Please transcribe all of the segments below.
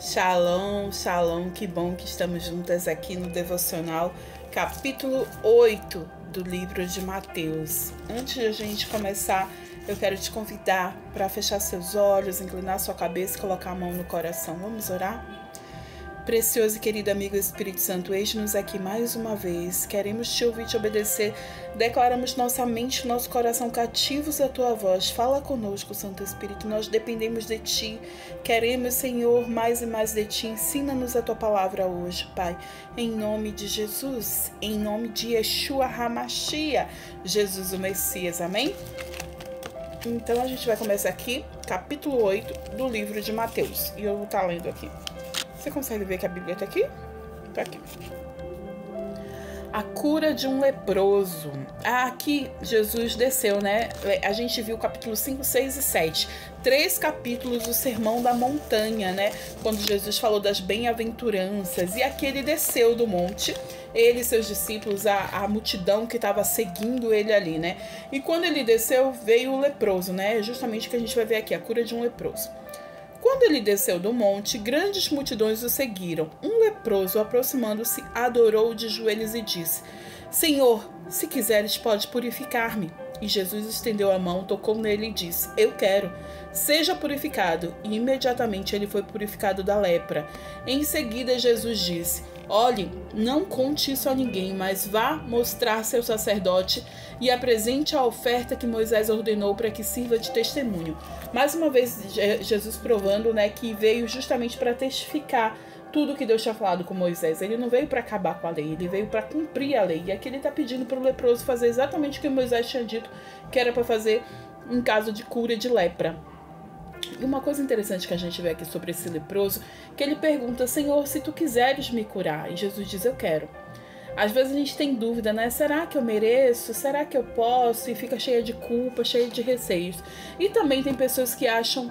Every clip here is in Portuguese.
Shalom, shalom, que bom que estamos juntas aqui no Devocional, capítulo 8 do livro de Mateus. Antes de a gente começar, eu quero te convidar para fechar seus olhos, inclinar sua cabeça e colocar a mão no coração. Vamos orar? Precioso e querido amigo Espírito Santo, eis-nos aqui mais uma vez. Queremos te ouvir, te obedecer. Declaramos nossa mente e nosso coração cativos à tua voz. Fala conosco, Santo Espírito. Nós dependemos de ti. Queremos, Senhor, mais e mais de ti. Ensina-nos a tua palavra hoje, Pai. Em nome de Jesus. Em nome de Yeshua HaMashiach. Jesus o Messias. Amém? Então a gente vai começar aqui, capítulo 8 do livro de Mateus. E eu vou estar lendo aqui. Você consegue ver que a Bíblia está aqui? Está aqui. A cura de um leproso. Aqui Jesus desceu, né? A gente viu capítulo 5, 6 e 7. 3 capítulos do Sermão da Montanha, né? Quando Jesus falou das bem-aventuranças. E aqui ele desceu do monte. Ele e seus discípulos, a multidão que estava seguindo ele ali, né? E quando ele desceu, veio o leproso, né? Justamente o que a gente vai ver aqui, a cura de um leproso. Quando ele desceu do monte, grandes multidões o seguiram. Um leproso, aproximando-se, adorou de joelhos e disse: Senhor, se quiseres, pode purificar-me. E Jesus estendeu a mão, tocou nele e disse: Eu quero, seja purificado. E imediatamente ele foi purificado da lepra. Em seguida, Jesus disse: Olhe, não conte isso a ninguém, mas vá mostrar-se ao sacerdote e apresente a oferta que Moisés ordenou para que sirva de testemunho. Mais uma vez, Jesus provando, né, que veio justamente para testificar tudo que Deus tinha falado com Moisés. Ele não veio para acabar com a lei, ele veio para cumprir a lei. E aqui ele está pedindo para o leproso fazer exatamente o que Moisés tinha dito que era para fazer em caso de cura de lepra. E uma coisa interessante que a gente vê aqui sobre esse leproso, que ele pergunta: Senhor, se tu quiseres me curar. E Jesus diz: eu quero. Às vezes a gente tem dúvida, né? Será que eu mereço? Será que eu posso? E fica cheia de culpa, cheia de receios. E também tem pessoas que acham: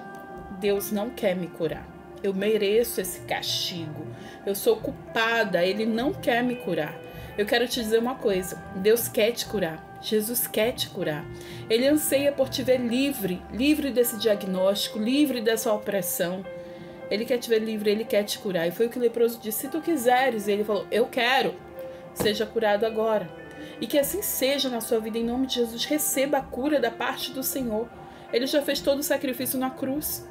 Deus não quer me curar. Eu mereço esse castigo. Eu sou culpada, ele não quer me curar. Eu quero te dizer uma coisa: Deus quer te curar. Jesus quer te curar. Ele anseia por te ver livre, livre desse diagnóstico, livre dessa opressão. Ele quer te ver livre, ele quer te curar. E foi o que o leproso disse: se tu quiseres. E ele falou: eu quero. Seja curado agora. E que assim seja na sua vida, em nome de Jesus. Receba a cura da parte do Senhor. Ele já fez todo o sacrifício na cruz.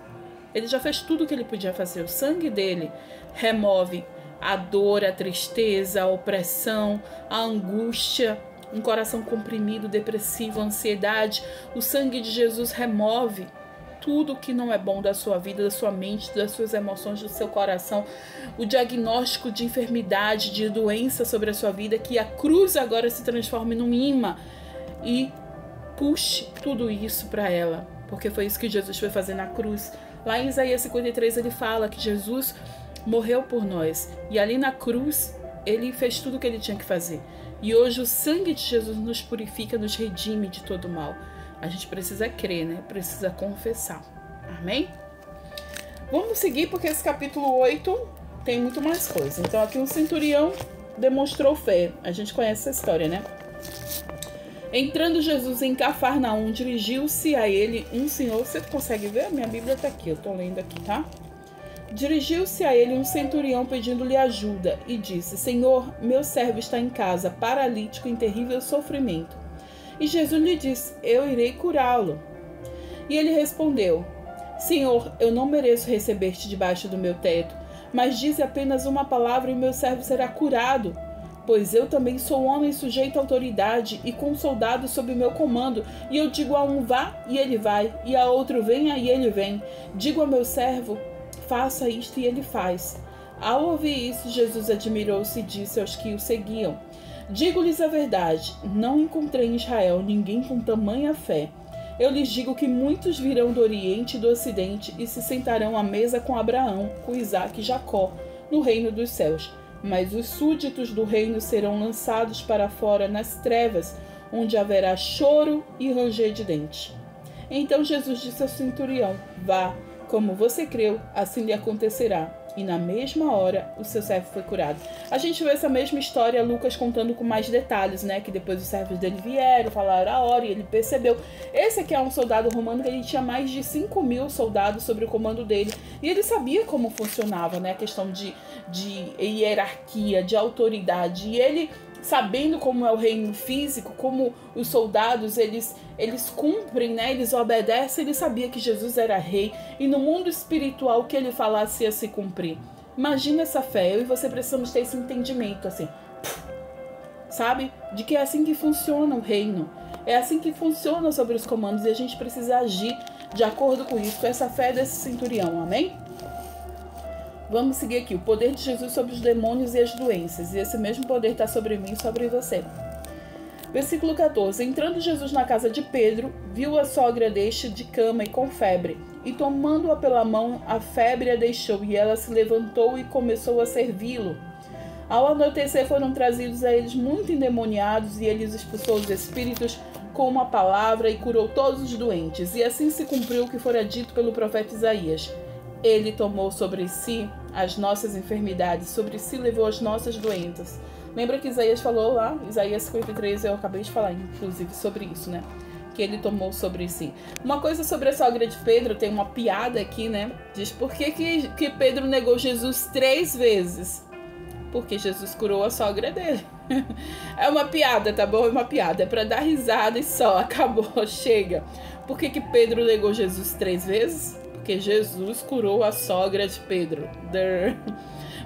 Ele já fez tudo o que ele podia fazer. O sangue dele remove a dor, a tristeza, a opressão, a angústia, um coração comprimido, depressivo, ansiedade. O sangue de Jesus remove tudo que não é bom da sua vida, da sua mente, das suas emoções, do seu coração. O diagnóstico de enfermidade, de doença sobre a sua vida, que a cruz agora se transforme num imã e puxe tudo isso para ela. Porque foi isso que Jesus foi fazer na cruz. Lá em Isaías 53 ele fala que Jesus morreu por nós. E ali na cruz ele fez tudo o que ele tinha que fazer. E hoje o sangue de Jesus nos purifica, nos redime de todo mal. A gente precisa crer, né? Precisa confessar. Amém? Vamos seguir, porque esse capítulo 8 tem muito mais coisa. Então aqui um centurião demonstrou fé. A gente conhece essa história, né? Entrando Jesus em Cafarnaum, dirigiu-se a ele um senhor. Você consegue ver? Minha Bíblia está aqui, eu estou lendo aqui, tá? Dirigiu-se a ele um centurião pedindo-lhe ajuda e disse: Senhor, meu servo está em casa, paralítico em terrível sofrimento. E Jesus lhe disse: eu irei curá-lo. E ele respondeu: Senhor, eu não mereço receber-te debaixo do meu teto, mas dize apenas uma palavra e meu servo será curado. Pois eu também sou homem sujeito à autoridade e com soldados sob meu comando, e eu digo a um: vá, e ele vai, e a outro: venha, e ele vem. Digo a meu servo: faça isto, e ele faz. Ao ouvir isso, Jesus admirou-se e disse aos que o seguiam: digo-lhes a verdade, não encontrei em Israel ninguém com tamanha fé. Eu lhes digo que muitos virão do Oriente e do Ocidente e se sentarão à mesa com Abraão, com Isaque e Jacó, no reino dos céus. Mas os súditos do reino serão lançados para fora nas trevas, onde haverá choro e ranger de dentes. Então Jesus disse ao centurião: vá, como você creu, assim lhe acontecerá. e na mesma hora o seu servo foi curado. A gente vê essa mesma história, Lucas contando com mais detalhes, né? Que depois os servos dele vieram, falaram a hora e ele percebeu. Esse aqui é um soldado romano que ele tinha mais de 5.000 soldados sob o comando dele. E ele sabia como funcionava, né? A questão de hierarquia, de autoridade. E ele, sabendo como é o reino físico, como os soldados, eles cumprem, né? Eles obedecem, ele sabia que Jesus era rei. E no mundo espiritual, o que ele falasse ia se cumprir. Imagina essa fé. Eu e você precisamos ter esse entendimento, assim, sabe? De que é assim que funciona o reino. É assim que funciona sobre os comandos. E a gente precisa agir de acordo com isso, com essa fé desse centurião, amém? Vamos seguir aqui. O poder de Jesus sobre os demônios e as doenças. E esse mesmo poder está sobre mim e sobre você. Versículo 14. Entrando Jesus na casa de Pedro, viu a sogra deste de cama e com febre. E tomando-a pela mão, a febre a deixou. E ela se levantou e começou a servi-lo. Ao anoitecer foram trazidos a eles muito endemoniados. E ele expulsou os espíritos com uma palavra e curou todos os doentes. E assim se cumpriu o que fora dito pelo profeta Isaías. Ele tomou sobre si as nossas enfermidades, sobre si levou as nossas doenças. Lembra que Isaías falou lá? Isaías 53, eu acabei de falar, inclusive, sobre isso, né? Que ele tomou sobre si. Uma coisa sobre a sogra de Pedro, tem uma piada aqui, né? Diz, por que Pedro negou Jesus 3 vezes? Porque Jesus curou a sogra dele. É uma piada, tá bom? É uma piada. É pra dar risada e só. Acabou, chega. Por que Pedro negou Jesus 3 vezes? Porque Jesus curou a sogra de Pedro.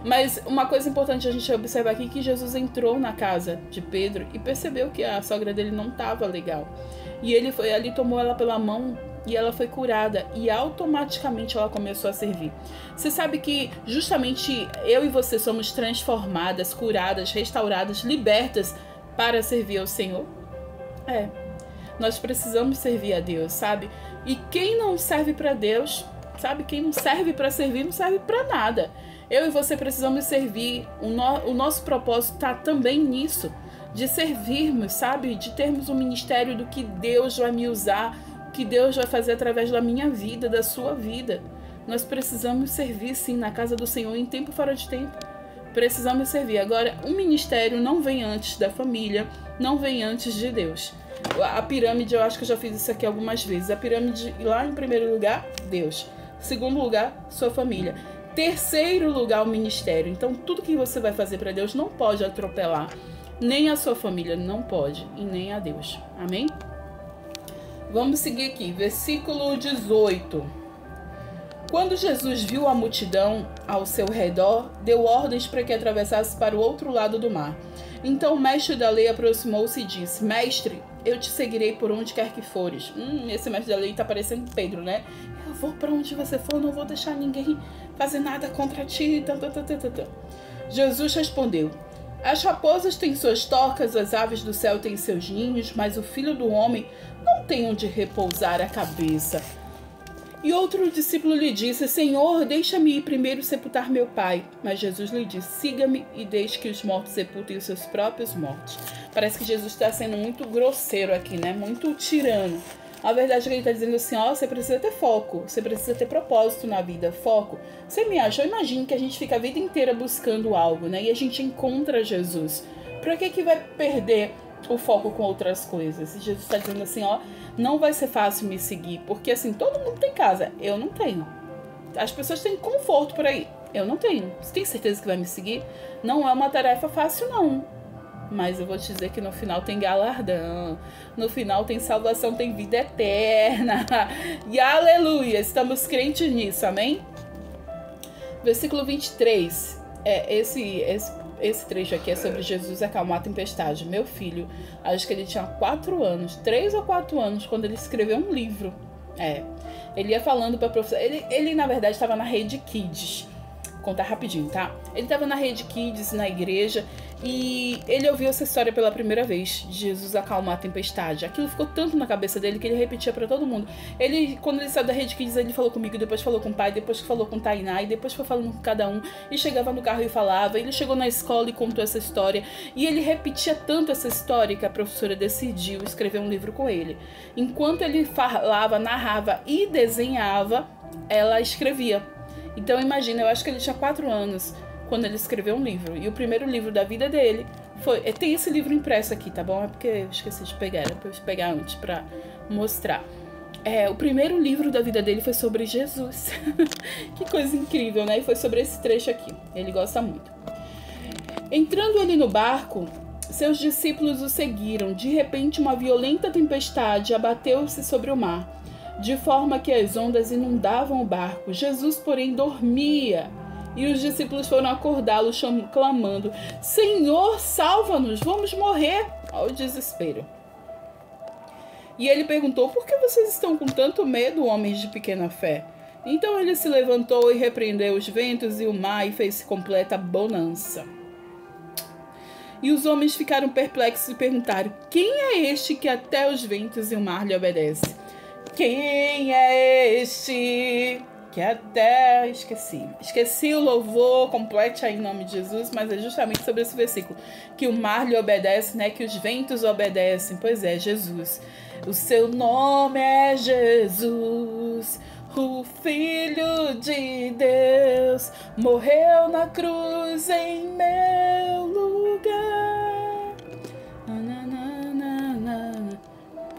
Mas uma coisa importante a gente observar aqui é que Jesus entrou na casa de Pedro e percebeu que a sogra dele não estava legal. E ele foi ali, tomou ela pela mão e ela foi curada. E automaticamente ela começou a servir. Você sabe que justamente eu e você somos transformadas, curadas, restauradas, libertas para servir ao Senhor? Nós precisamos servir a Deus, sabe? E quem não serve para Deus, sabe? Quem não serve para servir, não serve para nada. Eu e você precisamos servir. O nosso propósito está também nisso. De servirmos, sabe? De termos um ministério do que Deus vai me usar, o que Deus vai fazer através da minha vida, da sua vida. Nós precisamos servir, sim, na casa do Senhor, em tempo fora de tempo. Precisamos servir. Agora, o ministério não vem antes da família, não vem antes de Deus. A pirâmide, eu acho que eu já fiz isso aqui algumas vezes. A pirâmide, lá em primeiro lugar, Deus. Segundo lugar, sua família. Terceiro lugar, o ministério. Então, tudo que você vai fazer para Deus não pode atropelar. Nem a sua família, não pode. E nem a Deus. Amém? Vamos seguir aqui. Versículo 18. Quando Jesus viu a multidão ao seu redor, deu ordens para que atravessasse para o outro lado do mar. Então o mestre da lei aproximou-se e disse: Mestre, eu te seguirei por onde quer que fores. Esse mestre da lei está parecendo Pedro, né? Eu vou para onde você for, não vou deixar ninguém fazer nada contra ti. Jesus respondeu: As raposas têm suas tocas, as aves do céu têm seus ninhos, mas o filho do homem não tem onde repousar a cabeça. E outro discípulo lhe disse: Senhor, deixa-me ir primeiro sepultar meu pai. Mas Jesus lhe disse: Siga-me e deixe que os mortos sepultem os seus próprios mortos. Parece que Jesus está sendo muito grosseiro aqui, né? Muito tirano. A verdade é que ele está dizendo assim: ó, você precisa ter foco, você precisa ter propósito na vida, foco. Você me acha? Eu imagino que a gente fica a vida inteira buscando algo, né? E a gente encontra Jesus. Pra que vai perder o foco com outras coisas? E Jesus está dizendo assim, ó, não vai ser fácil me seguir, porque assim, todo mundo tem casa, eu não tenho. As pessoas têm conforto por aí, eu não tenho. Você tem certeza que vai me seguir? Não é uma tarefa fácil, não. Mas eu vou te dizer que no final tem galardão, no final tem salvação, tem vida eterna. E aleluia, estamos crentes nisso, amém? Versículo 23, esse trecho aqui é sobre Jesus acalmar a tempestade. Meu filho, acho que ele tinha 4 anos, 3 ou 4 anos, quando ele escreveu um livro. Ele ia falando para a professora. Ele na verdade estava na Rede Kids. Vou contar rapidinho, tá? Ele estava na Rede Kids, na igreja, e ele ouviu essa história pela primeira vez, de Jesus acalmar a tempestade. Aquilo ficou tanto na cabeça dele que ele repetia para todo mundo. Quando ele saiu da Rede Kids, ele falou comigo, depois falou com o pai, depois falou com o Tainá, e depois foi falando com cada um, e chegava no carro e falava. Ele chegou na escola e contou essa história, e ele repetia tanto essa história que a professora decidiu escrever um livro com ele. Enquanto ele falava, narrava e desenhava, ela escrevia. Então imagina, eu acho que ele tinha 4 anos quando ele escreveu um livro. E o primeiro livro da vida dele foi... Tem esse livro impresso aqui, tá bom? É porque eu esqueci de pegar, depois de pegar antes pra mostrar. O primeiro livro da vida dele foi sobre Jesus. Que coisa incrível, né? E foi sobre esse trecho aqui. Ele gosta muito. Entrando ele no barco, seus discípulos o seguiram. De repente, uma violenta tempestade abateu-se sobre o mar, de forma que as ondas inundavam o barco. Jesus, porém, dormia. E os discípulos foram acordá-lo, clamando: Senhor, salva-nos, vamos morrer! Ao desespero. E ele perguntou: por que vocês estão com tanto medo, homens de pequena fé? Então ele se levantou e repreendeu os ventos e o mar e fez completa bonança. E os homens ficaram perplexos e perguntaram: quem é este que até os ventos e o mar lhe obedecem? Quem é este que até... Esqueci o louvor, complete aí em nome de Jesus, mas é justamente sobre esse versículo. Que o mar lhe obedece, né? Que os ventos obedecem. Pois é, Jesus. O seu nome é Jesus, o Filho de Deus, morreu na cruz em meu lugar.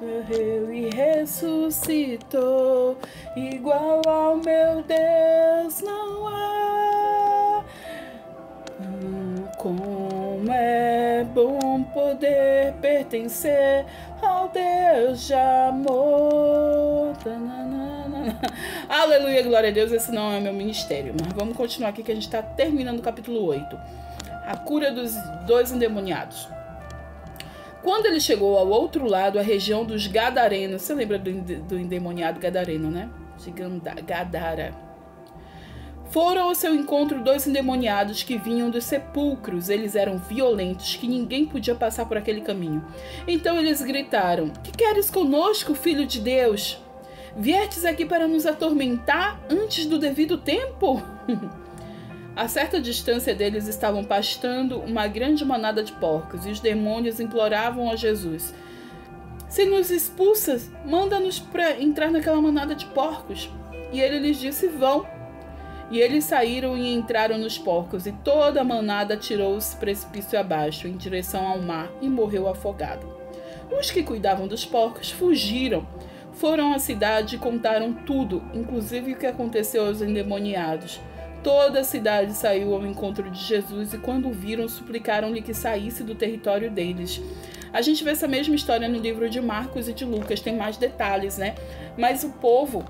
Morreu e ressuscitou, igual ao meu Deus não há. Como é bom poder pertencer ao Deus de amor. Aleluia, glória a Deus. Esse não é meu ministério, mas vamos continuar aqui que a gente está terminando o capítulo 8. A cura dos 2 endemoniados. Quando ele chegou ao outro lado, a região dos Gadarenos, você lembra do endemoniado Gadareno, né? De Gadara. Foram ao seu encontro 2 endemoniados que vinham dos sepulcros. Eles eram violentos, que ninguém podia passar por aquele caminho. Então eles gritaram: que queres conosco, filho de Deus? Viestes aqui para nos atormentar antes do devido tempo? A certa distância deles estavam pastando uma grande manada de porcos, e os demônios imploravam a Jesus: se nos expulsas, manda-nos para entrar naquela manada de porcos. E ele lhes disse: vão. E eles saíram e entraram nos porcos, e toda a manada atirou-se precipício abaixo, em direção ao mar, e morreu afogado. Os que cuidavam dos porcos fugiram, foram à cidade e contaram tudo, inclusive o que aconteceu aos endemoniados. Toda a cidade saiu ao encontro de Jesus, e quando o viram, suplicaram-lhe que saísse do território deles. A gente vê essa mesma história no livro de Marcos e de Lucas, tem mais detalhes, né? Mas o povo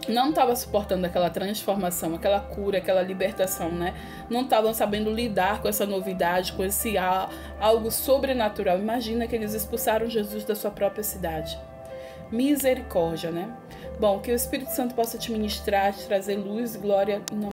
não estava suportando aquela transformação, aquela cura, aquela libertação, né? Não estavam sabendo lidar com essa novidade, com esse algo sobrenatural. Imagina que eles expulsaram Jesus da sua própria cidade. Misericórdia, né? Bom, que o Espírito Santo possa te ministrar, te trazer luz e glória em nome